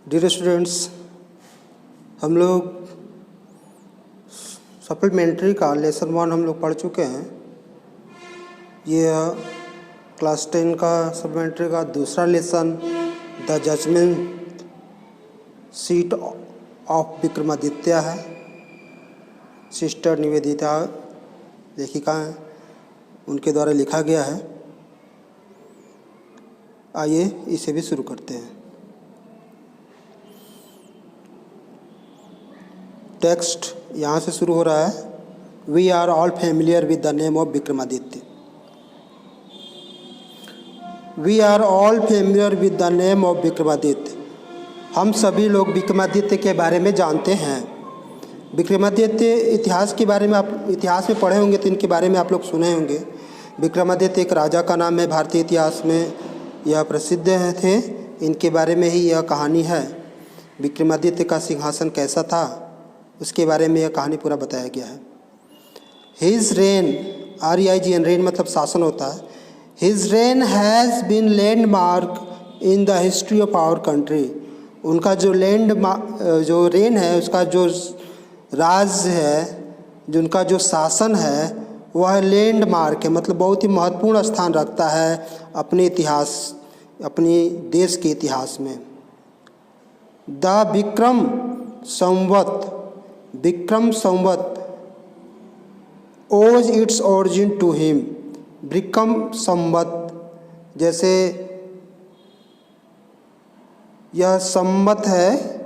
Dear students, हम लोग supplementary का लेसन 1 हम लोग पढ़ चुके हैं। ये क्लास 10 का सप्लीमेंट्री का दूसरा lesson the judgement seat of Vikramaditya है। सिस्टर निवेदिता लेखिका हैं, उनके द्वारा लिखा गया है। आइए इसे भी शुरू करते हैं। टेक्स्ट यहाँ से शुरू हो रहा है। We are all familiar with the name of Vikramaditya. We are all familiar with the name of Vikramaditya. हम सभी लोग विक्रमादित्य के बारे में जानते हैं। विक्रमादित्य इतिहास के बारे में आप इतिहास में पढ़े होंगे तो इनके बारे में आप लोग सुने होंगे। विक्रमादित्य एक राजा का नाम है। भारतीय इतिहास में यह प्रसिद्ध थे। इनके बारे में ही यह कहानी है। विक्रमादित्य का सिंहासन कैसा था उसके बारे में यह कहानी पूरा बताया गया है। हिज रेन, REIGN, रेन मतलब शासन होता है। His reign has been landmark in the history of our country. उनका जो जो रेन है, उसका जो राज है, जो उनका जो शासन है, वह लैंडमार्क है, मतलब बहुत ही महत्वपूर्ण स्थान रखता है अपने इतिहास, अपने देश के इतिहास में। The Vikram Samvat owes its origin to him. Vikram Samvat, जैसे यह संवत है,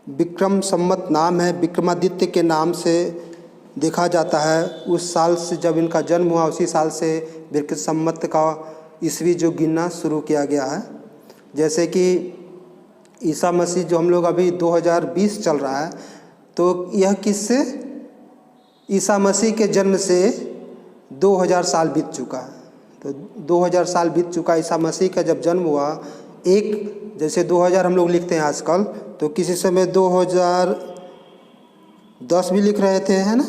विक्रम संवत नाम है, विक्रमादित्य के नाम से देखा जाता है। उस साल से जब इनका जन्म हुआ उसी साल से विक्रम संवत का ईस्वी जो गिनना शुरू किया गया है। जैसे कि ईसा मसीह जो हम लोग अभी 2020 चल रहा है, तो यह किससे, ईसा मसीह के जन्म से 2000 साल बीत चुका है। तो 2000 साल बीत चुका ईसा मसीह का जब जन्म हुआ। एक जैसे 2000 हम लोग लिखते हैं आजकल, तो किसी समय 2010 भी लिख रहे थे, है ना,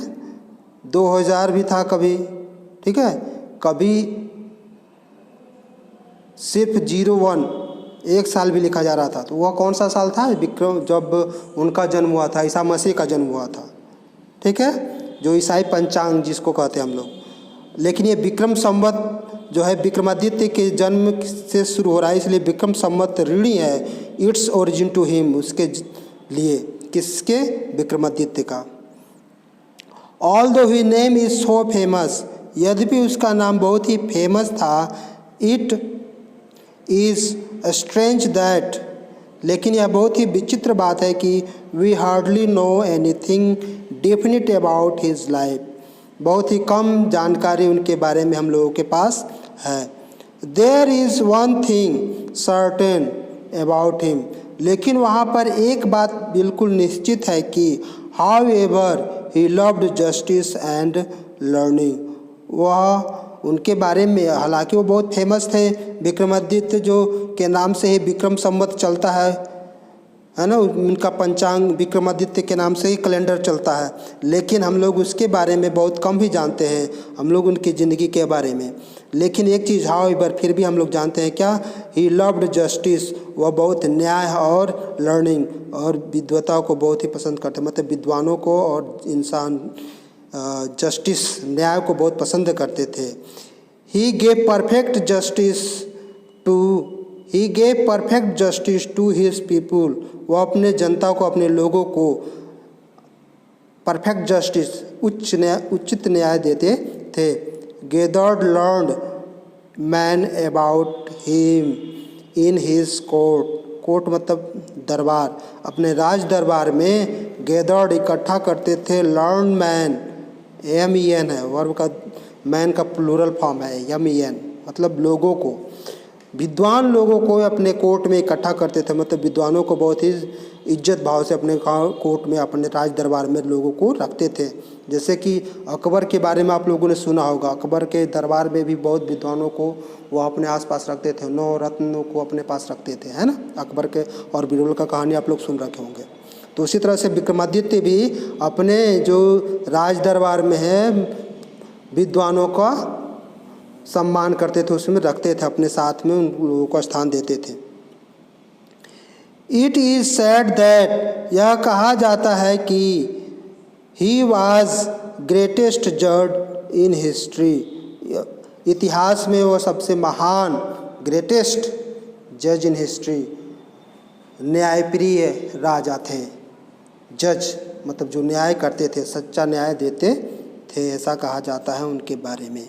2000 भी था कभी, ठीक है। कभी सिर्फ 01 एक साल भी लिखा जा रहा था। तो वह कौन सा साल था? विक्रम, जब उनका जन्म हुआ था, ईसा मसीह का जन्म हुआ था, ठीक है, जो ईसाई पंचांग जिसको कहते हैं हम लोग। लेकिन ये विक्रम संवत जो है विक्रमादित्य के जन्म से शुरू हो रहा है, इसलिए विक्रम संवत ऋणी है। इट्स ओरिजिन टू हिम, उसके लिए, किसके? विक्रमादित्य का। Although his name is so famous, यद्यपि उसका नाम बहुत ही फेमस था। इट इज़ स्ट्रेंज दैट, लेकिन यह बहुत ही विचित्र बात है कि we hardly know anything definite about his life. बहुत ही कम जानकारी उनके बारे में हम लोगों के पास है। There is one thing certain about him, लेकिन वहाँ पर एक बात बिल्कुल निश्चित है कि however he loved justice and learning. वह उनके बारे में, हालांकि वो बहुत फेमस थे, विक्रमादित्य जो के नाम से ही विक्रम संवत चलता है ना, उनका पंचांग विक्रमादित्य के नाम से ही कैलेंडर चलता है। लेकिन हम लोग उसके बारे में बहुत कम ही जानते हैं, हम लोग उनकी ज़िंदगी के बारे में। लेकिन एक चीज़ हाउएवर फिर भी हम लोग जानते हैं, क्या? ही लव्ड जस्टिस, वह बहुत न्याय और लर्निंग और विद्वता को बहुत ही पसंद करते, मतलब विद्वानों को और इंसान जस्टिस, न्याय को बहुत पसंद करते थे। He gave perfect justice to his people. वह अपने जनता को, अपने लोगों को परफेक्ट जस्टिस, उचित न्याय देते थे। Gathered learned man about him in his court मतलब दरबार, अपने राज दरबार में गैदर्ड इकट्ठा करते थे। लर्न मैन, MEN है, वर्ब का मैन का प्लूरल फॉर्म है, MEN मतलब लोगों को, विद्वान लोगों को अपने कोर्ट में इकट्ठा करते थे। मतलब विद्वानों को बहुत ही इज्जत भाव से अपने कोर्ट में, अपने राज दरबार में लोगों को रखते थे। जैसे कि अकबर के बारे में आप लोगों ने सुना होगा, अकबर के दरबार में भी बहुत विद्वानों को वो अपने आसपास रखते थे, 9 रत्नों को अपने पास रखते थे, है ना। अकबर के और बीरबल का कहानी आप लोग सुन रखे होंगे। तो उसी तरह से विक्रमादित्य भी अपने जो राज दरबार में है विद्वानों का सम्मान करते थे, उसमें रखते थे, अपने साथ में उन लोगों को स्थान देते थे। इट इज़ सेड दैट, यह कहा जाता है कि ही वॉज ग्रेटेस्ट जज इन हिस्ट्री, इतिहास में वो सबसे महान ग्रेटेस्ट जज इन हिस्ट्री, न्यायप्रिय राजा थे। जज मतलब जो न्याय करते थे, सच्चा न्याय देते थे, ऐसा कहा जाता है उनके बारे में।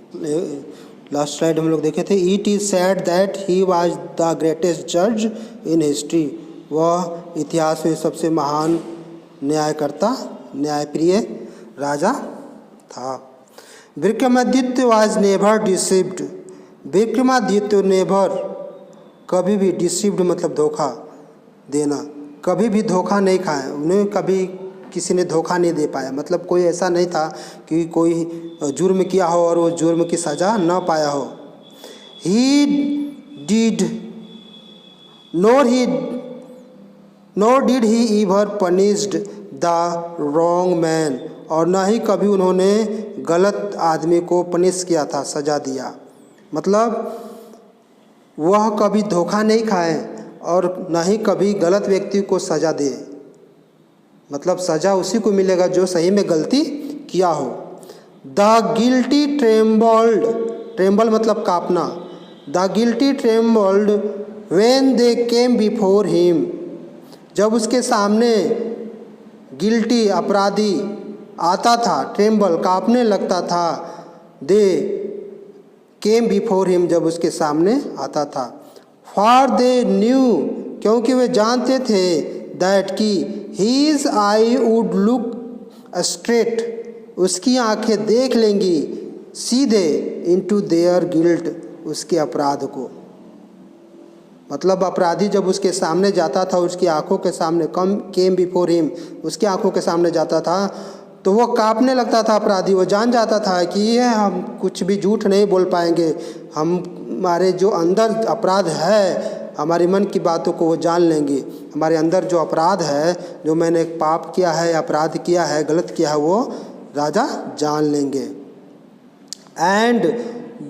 लास्ट स्लाइड हम लोग देखे थे, it is said that he was the greatest जज इन हिस्ट्री, वह इतिहास में सबसे महान न्यायकर्ता, न्यायप्रिय राजा था। Vikramaditya was never deceived, Vikramaditya never कभी भी, डिसीव्ड मतलब धोखा देना, कभी भी धोखा नहीं खाया, उन्हें कभी किसी ने धोखा नहीं दे पाया। मतलब कोई ऐसा नहीं था कि कोई जुर्म किया हो और वो जुर्म की सज़ा न पाया हो। He did nor did he ever punished the wrong man, और न ही कभी उन्होंने गलत आदमी को पनिश किया था, सज़ा दिया। मतलब वह कभी धोखा नहीं खाए और न ही कभी गलत व्यक्ति को सज़ा दे। मतलब सज़ा उसी को मिलेगा जो सही में गलती किया हो। द गिल्टी ट्रेम्बल्ड, ट्रेम्बल मतलब कांपना, the guilty trembled when they came before him, जब उसके सामने गिल्टी अपराधी आता था, ट्रेम्बल कांपने लगता था, दे केम बिफोर हिम जब उसके सामने आता था। फॉर दे न्यू, क्योंकि वे जानते थे, दैट की his eye would look straight, उसकी आंखें देख लेंगी सीधे, इनटू देयर गिल्ट, उसके अपराध को। मतलब अपराधी जब उसके सामने जाता था, उसकी आंखों के सामने, केम बिफोर हिम, उसकी आंखों के सामने जाता था, तो वो कांपने लगता था अपराधी। वो जान जाता था कि ये हम कुछ भी झूठ नहीं बोल पाएंगे, हमारे जो अंदर अपराध है, हमारे मन की बातों को वो जान लेंगे, हमारे अंदर जो अपराध है, जो मैंने पाप किया है, अपराध किया है, गलत किया है, वो राजा जान लेंगे। And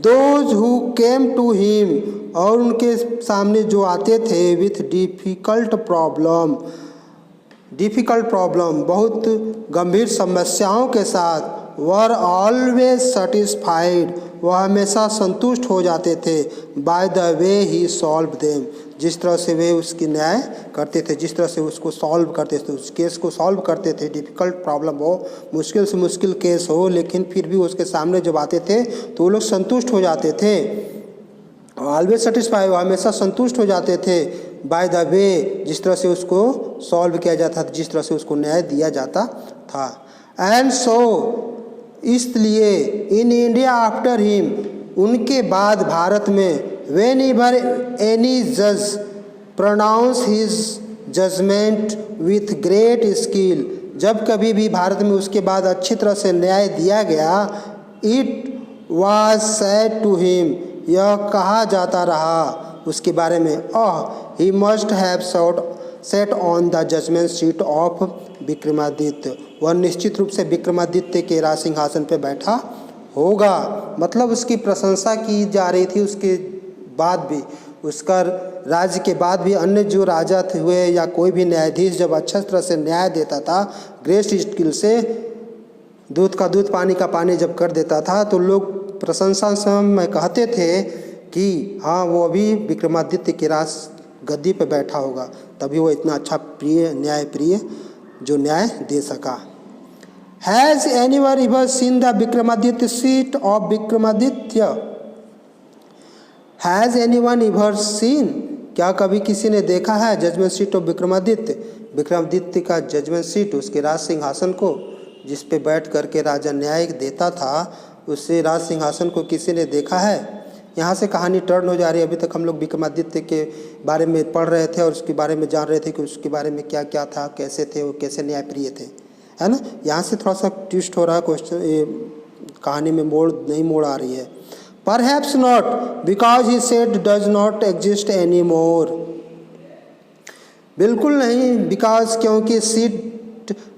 those who came to him, और उनके सामने जो आते थे, विथ डिफ़िकल्ट प्रॉब्लम, बहुत गंभीर समस्याओं के साथ, वर ऑलवेज सेटिस्फाइड, वह हमेशा संतुष्ट हो जाते थे, by the way he solve them, जिस तरह से वे उसकी न्याय करते थे, जिस तरह से उसको सॉल्व करते थे, उस केस को सॉल्व करते थे। डिफ़िकल्ट प्रॉब्लम हो, मुश्किल से मुश्किल केस हो, लेकिन फिर भी उसके सामने जब आते थे तो वो लोग संतुष्ट हो जाते थे। ऑलवेज सेटिस्फाइड, हमेशा संतुष्ट हो जाते थे, बाय द वे, जिस तरह से उसको सॉल्व किया जाता था, जिस तरह से उसको न्याय दिया जाता था। एंड सो, इसलिए इन इंडिया आफ्टर हिम, उनके बाद भारत में, वेन एवर एनी जज pronounce his judgement with great skill, जब कभी भी भारत में उसके बाद अच्छी तरह से न्याय दिया गया, it was said to him, यह कहा जाता रहा उसके बारे में, he must have sat on the judgement seat of Vikramaditya, वह निश्चित रूप से विक्रमादित्य के राज सिंहासन पर बैठा होगा। मतलब उसकी प्रशंसा की जा रही थी, उसके बाद भी, उसका राज्य के बाद भी अन्य जो राजा थे हुए या कोई भी न्यायाधीश जब अच्छा तरह से न्याय देता था, ग्रेट स्किल से, दूध का दूध पानी का पानी जब कर देता था, तो लोग प्रशंसा में कहते थे कि हाँ, वो अभी विक्रमादित्य के राज गद्दी पे बैठा होगा, तभी वो इतना अच्छा प्रिय, न्यायप्रिय जो न्याय दे सका। Has anyone ever seen the Vikramaditya seat of Vikramaditya, has anyone ever seen, क्या कभी किसी ने देखा है judgement seat of Vikramaditya, Vikramaditya का जजमेंट सीट, उसके राज सिंहासन को, जिस पे बैठ करके राजा न्याय देता था, उससे राज सिंहासन को किसी ने देखा है? यहाँ से कहानी टर्न हो जा रही है। अभी तक हम लोग विक्रमादित्य के बारे में पढ़ रहे थे और उसके बारे में जान रहे थे कि उसके बारे में क्या क्या था, कैसे थे वो, कैसे न्यायप्रिय थे, है ना। यहाँ से थोड़ा सा ट्विस्ट हो रहा है, क्वेश्चन ये कहानी में नई मोड़ आ रही है। Perhaps not because he said does not exist any more, बिल्कुल नहीं, बिकॉज क्योंकि seat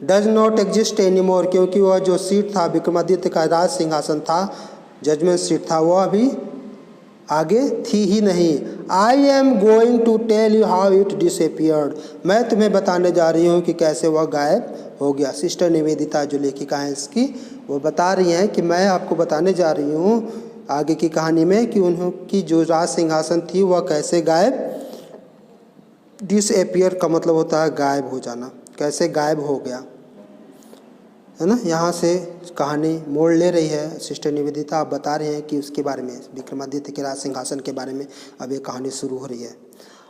does not exist any more, क्योंकि वह जो सीट था विक्रमादित्य का राज सिंहासन था, जजमेंट सीट था, वह अभी आगे थी ही नहीं। I am going to tell you how it disappeared, मैं तुम्हें बताने जा रही हूँ कि कैसे वह गायब हो गया। सिस्टर निवेदिता जो लेखिका हैं इसकी, वो बता रही हैं कि मैं आपको बताने जा रही हूँ आगे की कहानी में कि उनकी जो राज सिंहासन थी वह कैसे गायब, डिसअपियर का मतलब होता है गायब हो जाना, कैसे गायब हो गया, है ना। यहाँ से कहानी मोड़ ले रही है सिस्टर निवेदिता। आप बता रहे हैं कि उसके बारे में, विक्रमादित्य के राज सिंहासन के बारे में अब ये कहानी शुरू हो रही है।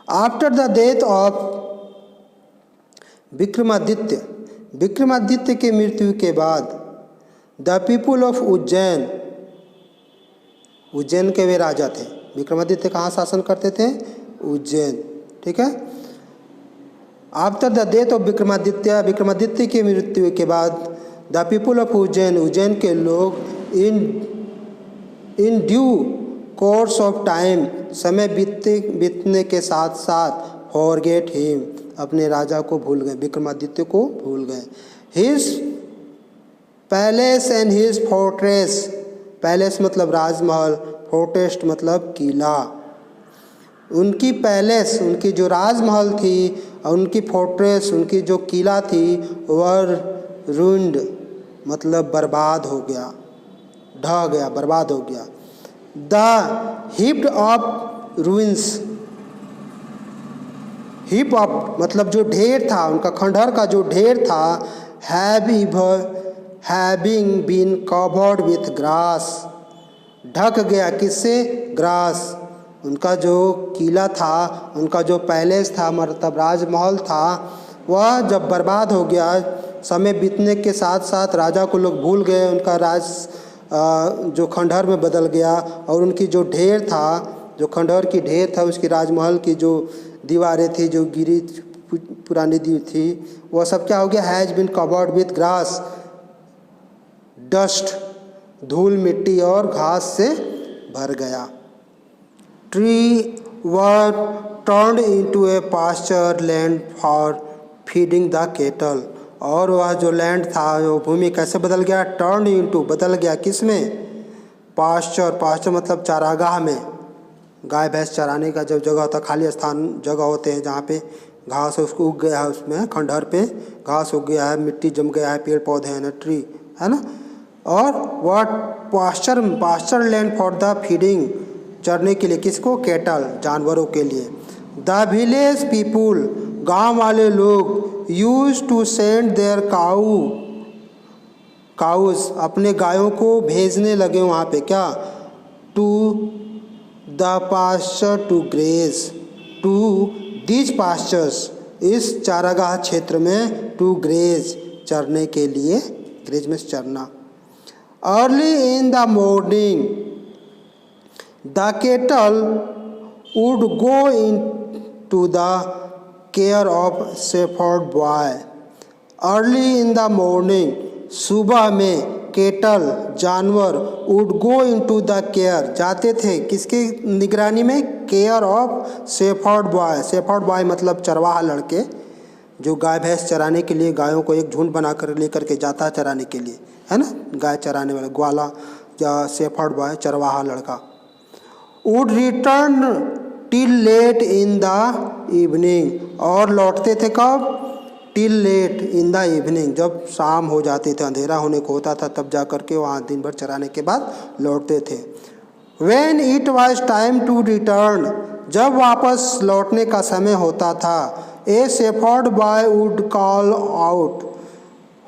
After the death of Vikramaditya, Vikramaditya के मृत्यु के बाद the people of Ujjain, Ujjain के वे राजा थे। विक्रमादित्य कहाँ शासन करते थे? उज्जैन, ठीक है। After the death of Vikramaditya, Vikramaditya की मृत्यु के बाद the people of Ujjain, Ujjain के लोग in due course of time, समय बीतने के साथ साथ फॉरगेट हिम, अपने राजा को भूल गए, विक्रमादित्य को भूल गए। His palace and his fortress, palace मतलब राजमहल, फोर्ट्रेस मतलब किला। उनकी पैलेस, उनकी जो राजमहल थी और उनकी फोर्ट्रेस, उनकी जो किला थी वह रूइंड मतलब बर्बाद हो गया, ढह गया, बर्बाद हो गया। The heaped of ruins, heap of मतलब जो ढेर था, उनका खंडहर का जो ढेर था, having been covered with grass, ढक गया किससे? ग्रास। उनका जो किला था, उनका जो पैलेस था, मतलब राजमहल था, वह जब बर्बाद हो गया, समय बीतने के साथ साथ राजा को लोग भूल गए, उनका राज जो खंडहर में बदल गया और उनकी जो ढेर था, जो खंडहर की ढेर था, उसकी राजमहल की जो दीवारें थी, जो गिरी पुरानी दी थी, वह सब क्या हो गया? Has been covered with grass, dust, धूल मिट्टी और घास से भर गया। Tree were turned into a pasture land for feeding the cattle, और वह जो लैंड था, जो भूमि कैसे बदल गया? टर्न इनटू, बदल गया किस में? पास्चर, पास्चर मतलब चारागाह में, गाय भैंस चराने का जब जगह होता, खाली स्थान जगह होते हैं जहाँ पे घास उसको उग गया है, उसमें खंडहर पे घास उग गया है, मिट्टी जम गया है, पेड़ पौधे हैं ना, ट्री है ना। और वह pasture, pasture land for the feeding, चरने के लिए, किसको? केटल, जानवरों के लिए। द विलेज पीपुल, गांव वाले लोग, use to send their cows, अपने गायों को भेजने लगे वहाँ पे, क्या? To the pasture to graze, to these pastures, इस चारागाह क्षेत्र में, टू ग्रेज, चरने के लिए, ग्रेज में चरना। Early in the morning the cattle would go in to the care of shepherd boy. Early in the morning, सुबह में केटल, जानवर, would go into the care, जाते थे किसके निगरानी में? Care of shepherd boy. Shepherd boy मतलब चरवाहा लड़के, जो गाय भैंस चराने के लिए गायों को एक झुंड बनाकर लेकर के जाता है चराने के लिए, है ना, गाय चराने वाला ग्वाला या शेफर्ड बॉय, चरवाहा लड़का। Would return till late in the evening, और लौटते थे कब? Till late in the evening, जब शाम हो जाती थी, अंधेरा होने को होता था, तब जा कर के वहाँ दिन भर चराने के बाद लौटते थे। When it was time to return, जब वापस लौटने का समय होता था, a shepherd boy would call out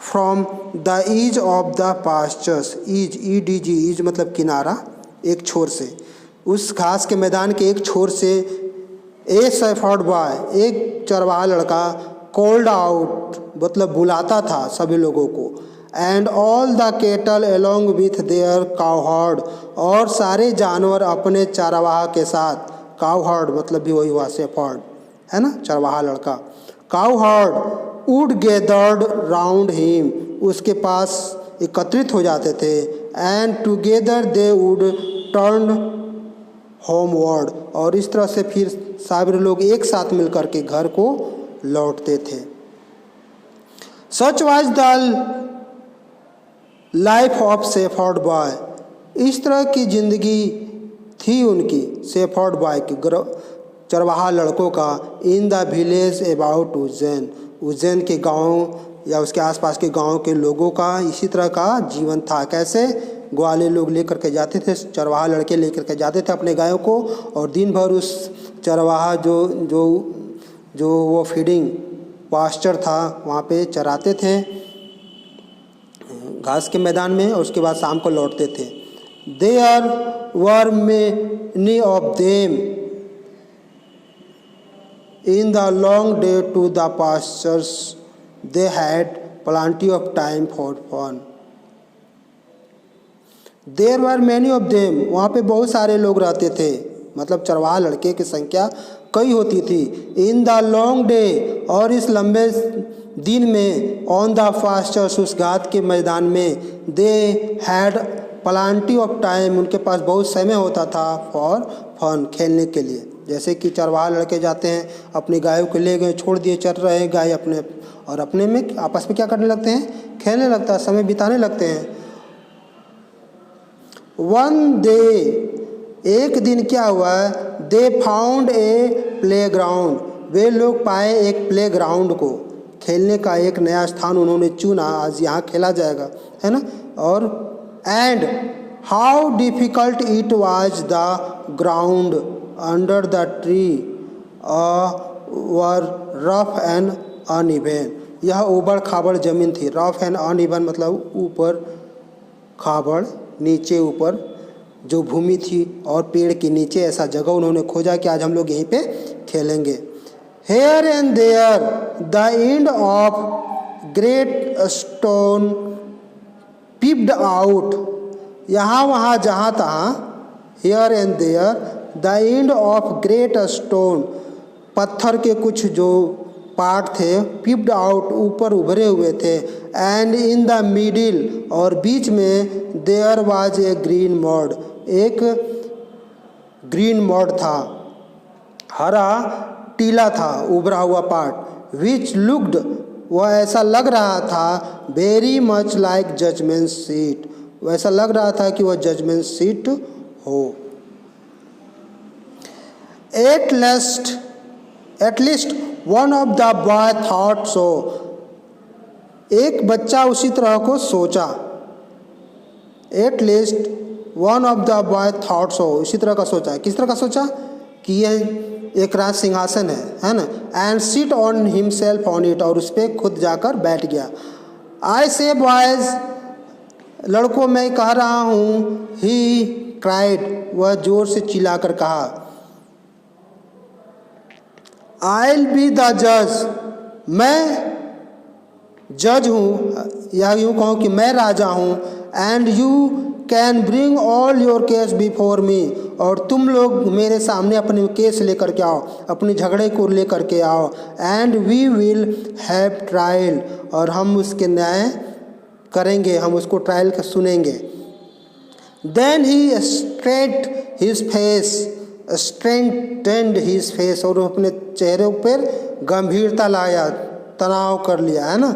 from the edge of the pastures, edge, EDG, edge मतलब किनारा, एक छोर से, उस घास के मैदान के एक छोर से, ए शेफर्ड बॉय, एक चरवाहा लड़का, कॉल्ड आउट मतलब बुलाता था सभी लोगों को, and all the kettle along with their cowherd, और सारे जानवर अपने चरवाहा के साथ, काउहर्ड मतलब भी वही हुआ शेफर्ड, है ना, चरवाहा लड़का। Cowherd would gathered round him, उसके पास एकत्रित हो जाते थे, and together they would turn homeward, और इस तरह से फिर सारे लोग एक साथ मिलकर के घर को लौटते थे। Such was the life of shepherd boy, इस तरह की जिंदगी थी उनकी शेफर्ड बॉय की चरवाहा लड़कों का in the village about Ujjain, Ujjain के गांव या उसके आसपास के गांव के लोगों का इसी तरह का जीवन था। कैसे ग्वाले लोग लेकर के जाते थे, चरवाहा लड़के लेकर के जाते थे अपने गायों को और दिन भर उस चरवाहा जो वो फीडिंग पास्चर था वहाँ पे चराते थे घास के मैदान में और उसके बाद शाम को लौटते थे। There were many of them in the long day to the pastures they had plenty of time for fun. There were many of them, वहाँ पे बहुत सारे लोग रहते थे, मतलब चरवाहा लड़के की संख्या कई होती थी। इन द लॉन्ग डे, और इस लंबे दिन में, ऑन द पास्चर्स, उस घात के मैदान में, दे हैड प्लांटी ऑफ टाइम, उनके पास बहुत समय होता था फॉर फन, खेलने के लिए। जैसे कि चरवाहा लड़के जाते हैं अपनी गायों को ले गए, छोड़ दिए, चर रहे हैं गाय अपने, और अपने में आपस में क्या करने लगते हैं, खेलने लगता है, समय बिताने लगते हैं। वन डे, एक दिन क्या हुआ, दे फाउंड ए प्लेग्राउंड, वे लोग पाए एक प्लेग्राउंड को, खेलने का एक नया स्थान उन्होंने चुना, आज यहाँ खेला जाएगा, है ना। और and how difficult it was the ground under the tree were rough and uneven, यह ऊबड़ खाबड़ जमीन थी। रफ एंड अनइवन मतलब ऊपर खाबड़, नीचे ऊपर जो भूमि थी, और पेड़ के नीचे ऐसा जगह उन्होंने खोजा कि आज हम लोग यहीं पे खेलेंगे। Here and there the end of great stone pipped out, यहाँ वहाँ जहाँ तहाँ, here and there the end of great stone, पत्थर के कुछ जो पार्ट थे, पिप्ड आउट, ऊपर उभरे हुए थे। एंड इन द मिडिल, और बीच में, there was a green mound, एक ग्रीन मॉड था, हरा टीला था, उभरा हुआ पार्ट। विच लुक्ड, वह ऐसा लग रहा था, very much like judgement seat, वैसा लग रहा था कि वह जजमेंट सीट हो। At least one of the boy thought so, एक बच्चा उसी तरह को सोचा। At least one of the boy thought so, इसी तरह का सोचा। किस तरह का सोचा कि यह एक राज सिंहासन है ना। And sit on himself on it, और उस पर खुद जाकर बैठ गया। आई से बॉयज, लड़कों मैं कह रहा हूँ, ही क्राइड, वह जोर से चिल्लाकर कहा। I'll be the judge, मैं जज हूँ, या यूँ कहूँ कि मैं राजा हूँ। And you can bring all your case before me, और तुम लोग मेरे सामने अपने केस लेकर के आओ, अपने झगड़े को लेकर के आओ। And we will have trial, और हम उसके न्याय करेंगे, हम उसको ट्रायल का सुनेंगे। Then he straight his face, strengthened his face, और अपने चेहरे पर गंभीरता लाया, तनाव कर लिया, है ना।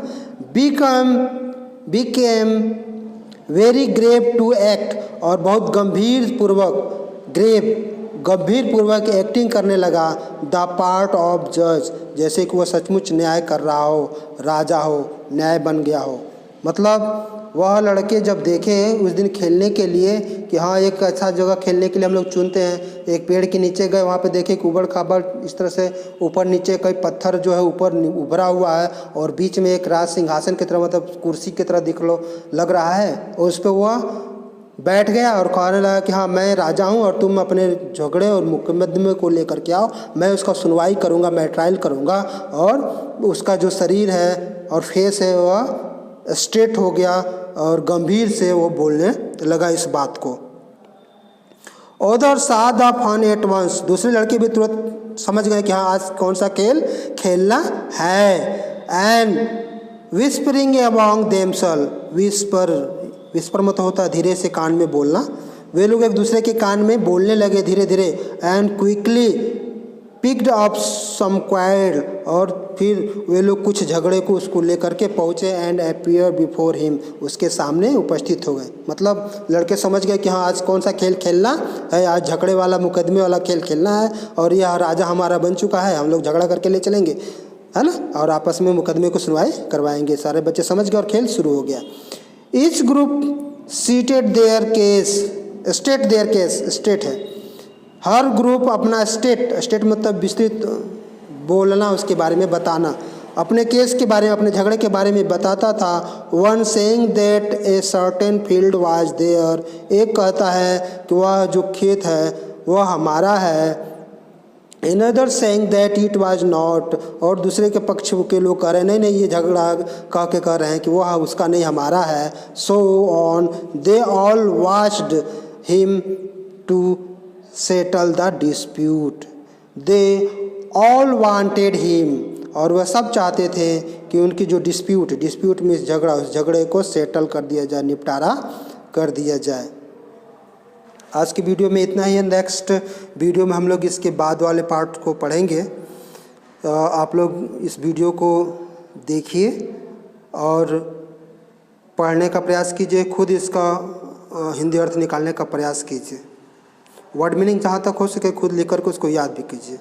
Became very grave to act, और बहुत गंभीर पूर्वक एक्टिंग करने लगा। द पार्ट ऑफ जज, जैसे कि वह सचमुच न्याय कर रहा हो, राजा हो, न्याय बन गया हो। मतलब वह लड़के जब देखे उस दिन खेलने के लिए कि हाँ एक अच्छा जगह खेलने के लिए हम लोग चुनते हैं, एक पेड़ के नीचे गए, वहाँ पे देखे कि उबड़ खाबड़ इस तरह से ऊपर नीचे कई पत्थर जो है ऊपर उभरा हुआ है, और बीच में एक राज सिंहासन की तरह, मतलब कुर्सी की तरह लग रहा है, और उस पर वह बैठ गया और कहने लगा कि हाँ मैं राजा हूँ, और तुम अपने झगड़े और मुकदमे को लेकर के आओ, मैं उसका सुनवाई करूँगा, मैं ट्रायल करूँगा। और उसका जो शरीर है और फेस है वह स्ट्रेट हो गया, और गंभीर से वो बोलने लगा इस बात को। ओदर सा द फन एट वंस, दूसरे लड़के भी तुरंत समझ गए कि हाँ आज कौन सा खेल खेलना है। And whispering among themselves, whisper मतलब होता है धीरे से कान में बोलना, वे लोग एक दूसरे के कान में बोलने लगे धीरे धीरे। And quickly picked up some quarrel, और फिर वे लोग कुछ झगड़े को उसको लेकर के पहुँचे, एंड अपीयर बिफोर हिम, उसके सामने उपस्थित हो गए। मतलब लड़के समझ गए कि हाँ आज कौन सा खेल खेलना है, आज झगड़े वाला मुकदमे वाला खेल खेलना है, और यह राजा हमारा बन चुका है, हम लोग झगड़ा करके ले चलेंगे, है ना, और आपस में मुकदमे को सुनवाई करवाएंगे। सारे बच्चे समझ गए और खेल शुरू हो गया। Each group seated there case, state there case, state है, हर ग्रुप अपना स्टेट मतलब विस्तृत बोलना, उसके बारे में बताना, अपने केस के बारे में, अपने झगड़े के बारे में बताता था। One saying that a certain field was there, एक कहता है कि वह जो खेत है वह हमारा है। Another saying that it was not, और दूसरे के पक्ष के लोग कह रहे हैं नहीं नहीं ये झगड़ा कह रहे हैं कि वह उसका नहीं हमारा है। So on they all watched him to settle the dispute. They all wanted him, और वह सब चाहते थे कि उनकी जो डिस्प्यूट में झगड़ा, उस झगड़े को सेटल कर दिया जाए, निपटारा कर दिया जाए। आज की वीडियो में इतना ही। नेक्स्ट वीडियो में हम लोग इसके बाद वाले पार्ट को पढ़ेंगे। आप लोग इस वीडियो को देखिए और पढ़ने का प्रयास कीजिए, खुद इसका हिंदी अर्थ निकालने का प्रयास कीजिए, वर्ड मीनिंग जहाँ तक हो सके खुद लिख कर के उसको याद भी कीजिए।